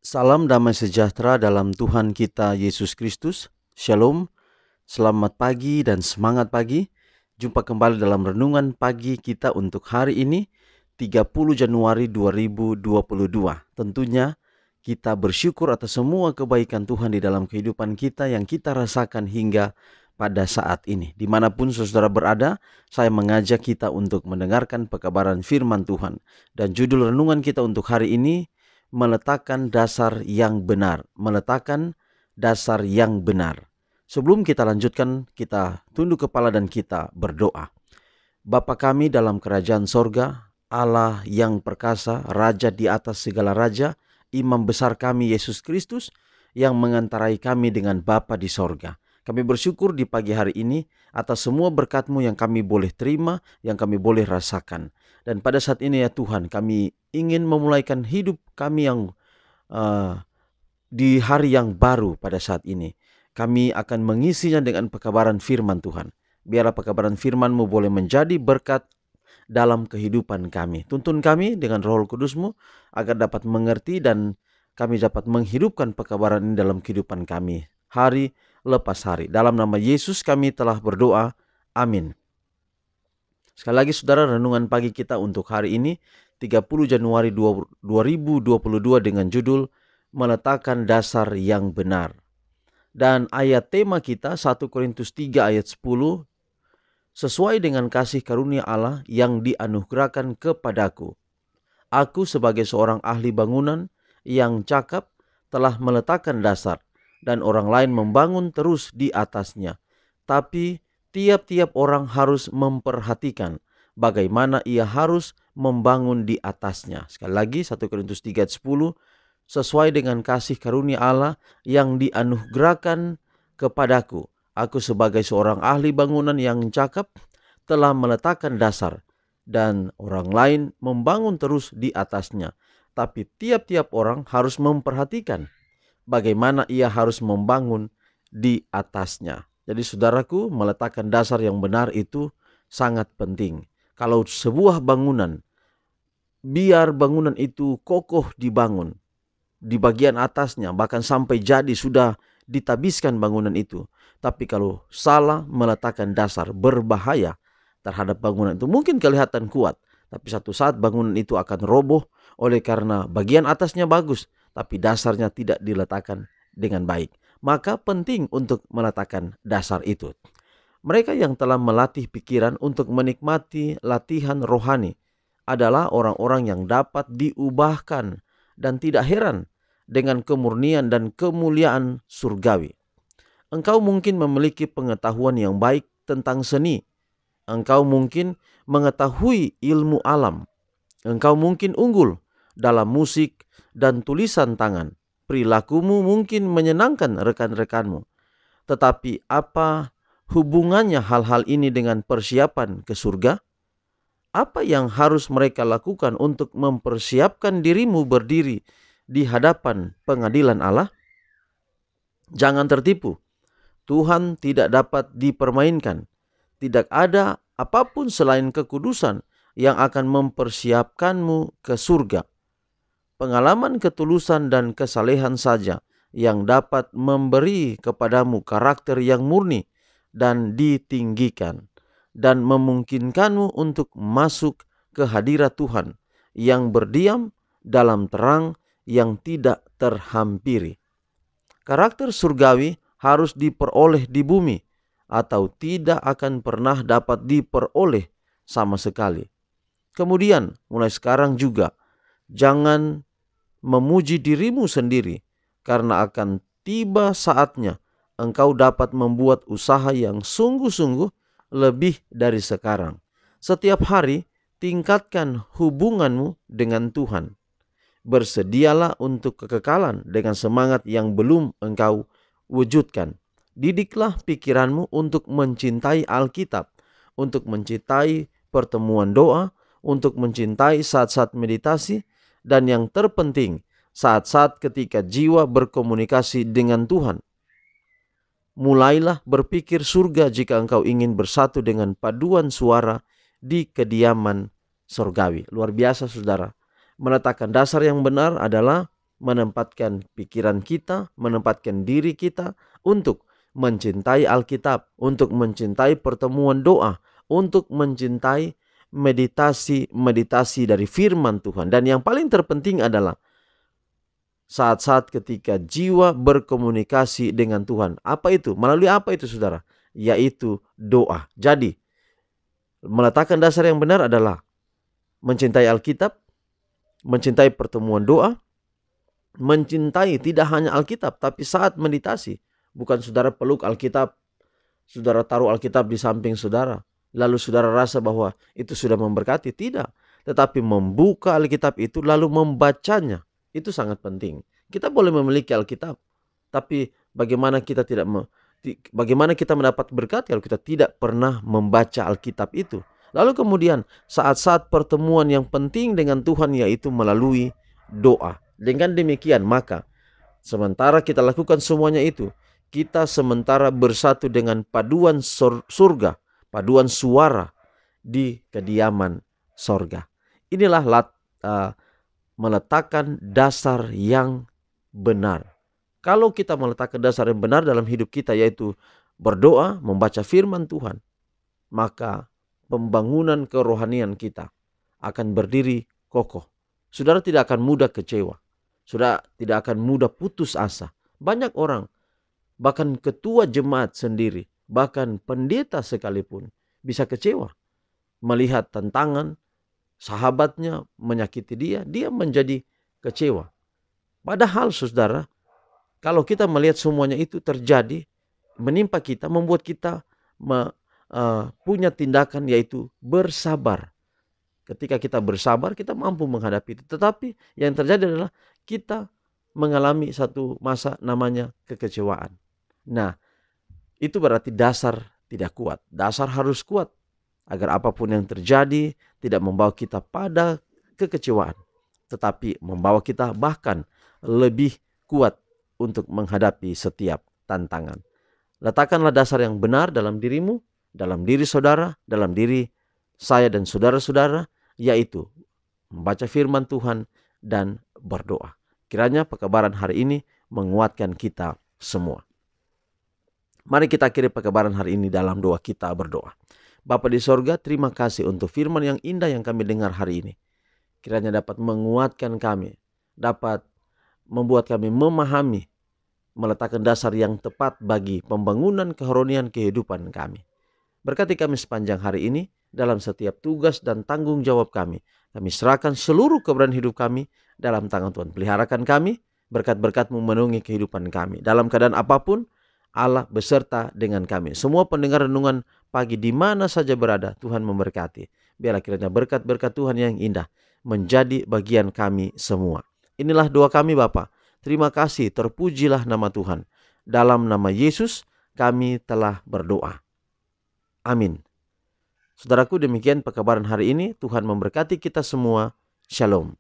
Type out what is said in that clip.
Salam damai sejahtera dalam Tuhan kita Yesus Kristus. Shalom, selamat pagi dan semangat pagi. Jumpa kembali dalam renungan pagi kita untuk hari ini, 30 Januari 2022. Tentunya kita bersyukur atas semua kebaikan Tuhan di dalam kehidupan kita yang kita rasakan hingga pada saat ini. Dimanapun saudara berada, saya mengajak kita untuk mendengarkan pekabaran firman Tuhan. Dan judul renungan kita untuk hari ini, meletakkan dasar yang benar. Meletakkan dasar yang benar. Sebelum kita lanjutkan, kita tunduk kepala dan kita berdoa. Bapa kami dalam kerajaan sorga, Allah yang perkasa, Raja di atas segala raja, Imam besar kami Yesus Kristus yang mengantarai kami dengan Bapa di sorga. Kami bersyukur di pagi hari ini atas semua berkat-Mu yang kami boleh terima, yang kami boleh rasakan. Dan pada saat ini ya Tuhan, kami ingin memulaikan hidup kami yang di hari yang baru pada saat ini. Kami akan mengisinya dengan pekabaran firman Tuhan. Biarlah pekabaran firman-Mu boleh menjadi berkat dalam kehidupan kami. Tuntun kami dengan Roh Kudus-Mu agar dapat mengerti dan kami dapat menghidupkan pekabaran ini dalam kehidupan kami hari lepas hari. Dalam nama Yesus kami telah berdoa. Amin. Sekali lagi saudara, renungan pagi kita untuk hari ini 30 Januari 2022 dengan judul meletakkan dasar yang benar. Dan ayat tema kita 1 Korintus 3 ayat 10, sesuai dengan kasih karunia Allah yang dianugerahkan kepadaku. Aku sebagai seorang ahli bangunan yang cakap telah meletakkan dasar dan orang lain membangun terus di atasnya. Tapi tiap-tiap orang harus memperhatikan bagaimana ia harus membangun di atasnya. Sekali lagi 1 Korintus 3 ayat 10, sesuai dengan kasih karunia Allah yang dianugerahkan kepadaku. Aku sebagai seorang ahli bangunan yang cakap telah meletakkan dasar dan orang lain membangun terus di atasnya. Tapi tiap-tiap orang harus memperhatikan bagaimana ia harus membangun di atasnya. Jadi saudaraku, meletakkan dasar yang benar itu sangat penting. Kalau sebuah bangunan, biar bangunan itu kokoh dibangun, di bagian atasnya bahkan sampai jadi sudah ditabiskan bangunan itu. Tapi kalau salah meletakkan dasar, berbahaya terhadap bangunan itu. Mungkin kelihatan kuat, tapi satu saat bangunan itu akan roboh oleh karena bagian atasnya bagus, tapi dasarnya tidak diletakkan dengan baik. Maka penting untuk meletakkan dasar itu. Mereka yang telah melatih pikiran untuk menikmati latihan rohani adalah orang-orang yang dapat diubahkan dan tidak heran dengan kemurnian dan kemuliaan surgawi. Engkau mungkin memiliki pengetahuan yang baik tentang seni. Engkau mungkin mengetahui ilmu alam. Engkau mungkin unggul dalam musik dan tulisan tangan. Perilakumu mungkin menyenangkan rekan-rekanmu. Tetapi apa hubungannya hal-hal ini dengan persiapan ke surga? Apa yang harus mereka lakukan untuk mempersiapkan dirimu berdiri di hadapan pengadilan Allah? Jangan tertipu. Tuhan tidak dapat dipermainkan. Tidak ada apapun selain kekudusan yang akan mempersiapkanmu ke surga. Pengalaman ketulusan dan kesalehan saja yang dapat memberi kepadamu karakter yang murni dan ditinggikan, dan memungkinkanmu untuk masuk ke hadirat Tuhan yang berdiam dalam terang yang tidak terhampiri. Karakter surgawi harus diperoleh di bumi atau tidak akan pernah dapat diperoleh sama sekali. Kemudian mulai sekarang juga jangan memuji dirimu sendiri, karena akan tiba saatnya engkau dapat membuat usaha yang sungguh-sungguh lebih dari sekarang. Setiap hari tingkatkan hubunganmu dengan Tuhan. Bersedialah untuk kekekalan dengan semangat yang belum engkau wujudkan. Didiklah pikiranmu untuk mencintai Alkitab, untuk mencintai pertemuan doa, untuk mencintai saat-saat meditasi, dan yang terpenting, saat-saat ketika jiwa berkomunikasi dengan Tuhan. Mulailah berpikir surga jika engkau ingin bersatu dengan paduan suara di kediaman surgawi. Luar biasa saudara. Meletakkan dasar yang benar adalah menempatkan pikiran kita, menempatkan diri kita untuk mencintai Alkitab, untuk mencintai pertemuan doa, untuk mencintai meditasi dari firman Tuhan. Dan yang paling terpenting adalah saat-saat ketika jiwa berkomunikasi dengan Tuhan. Apa itu? Melalui apa itu, saudara? Yaitu doa. Jadi, meletakkan dasar yang benar adalah mencintai Alkitab, mencintai pertemuan doa, mencintai tidak hanya Alkitab, tapi saat meditasi. Bukan saudara peluk Alkitab, saudara taruh Alkitab di samping saudara, lalu saudara rasa bahwa itu sudah memberkati. Tidak. Tetapi membuka Alkitab itu lalu membacanya. Itu sangat penting. Kita boleh memiliki Alkitab, tapi bagaimana kita mendapat berkat kalau kita tidak pernah membaca Alkitab itu? Lalu kemudian saat-saat pertemuan yang penting dengan Tuhan, yaitu melalui doa. Dengan demikian maka sementara kita lakukan semuanya itu, kita sementara bersatu dengan paduan surga, paduan suara di kediaman sorga. Inilah meletakkan dasar yang benar. Kalau kita meletakkan dasar yang benar dalam hidup kita, yaitu berdoa, membaca firman Tuhan, maka pembangunan kerohanian kita akan berdiri kokoh. Saudara tidak akan mudah kecewa. Saudara tidak akan mudah putus asa. Banyak orang, bahkan ketua jemaat sendiri, bahkan pendeta sekalipun, bisa kecewa melihat tantangan sahabatnya menyakiti dia menjadi kecewa. Padahal saudara, kalau kita melihat semuanya itu terjadi, menimpa kita, membuat kita punya tindakan, yaitu bersabar. Ketika kita bersabar, kita mampu menghadapi itu. Tetapi yang terjadi adalah kita mengalami satu masa namanya kekecewaan. Nah, itu berarti dasar tidak kuat. Dasar harus kuat agar apapun yang terjadi tidak membawa kita pada kekecewaan, tetapi membawa kita bahkan lebih kuat untuk menghadapi setiap tantangan. Letakkanlah dasar yang benar dalam dirimu, dalam diri saudara, dalam diri saya dan saudara-saudara, yaitu membaca firman Tuhan dan berdoa. Kiranya pekabaran hari ini menguatkan kita semua. Mari kita akhiri pekabaran hari ini dalam doa kita berdoa. Bapa di sorga, terima kasih untuk firman yang indah yang kami dengar hari ini. Kiranya dapat menguatkan kami, dapat membuat kami memahami, meletakkan dasar yang tepat bagi pembangunan kerohanian kehidupan kami. Berkati kami sepanjang hari ini, dalam setiap tugas dan tanggung jawab kami. Kami serahkan seluruh keberadaan hidup kami dalam tangan Tuhan. Peliharakan kami, berkat-berkat-Mu memenuhi kehidupan kami. Dalam keadaan apapun, Allah beserta dengan kami. Semua pendengar renungan pagi di mana saja berada, Tuhan memberkati. Biarlah kiranya berkat-berkat Tuhan yang indah menjadi bagian kami semua. Inilah doa kami Bapa. Terima kasih, terpujilah nama Tuhan. Dalam nama Yesus kami telah berdoa. Amin. Saudaraku, demikian pekabaran hari ini. Tuhan memberkati kita semua. Shalom.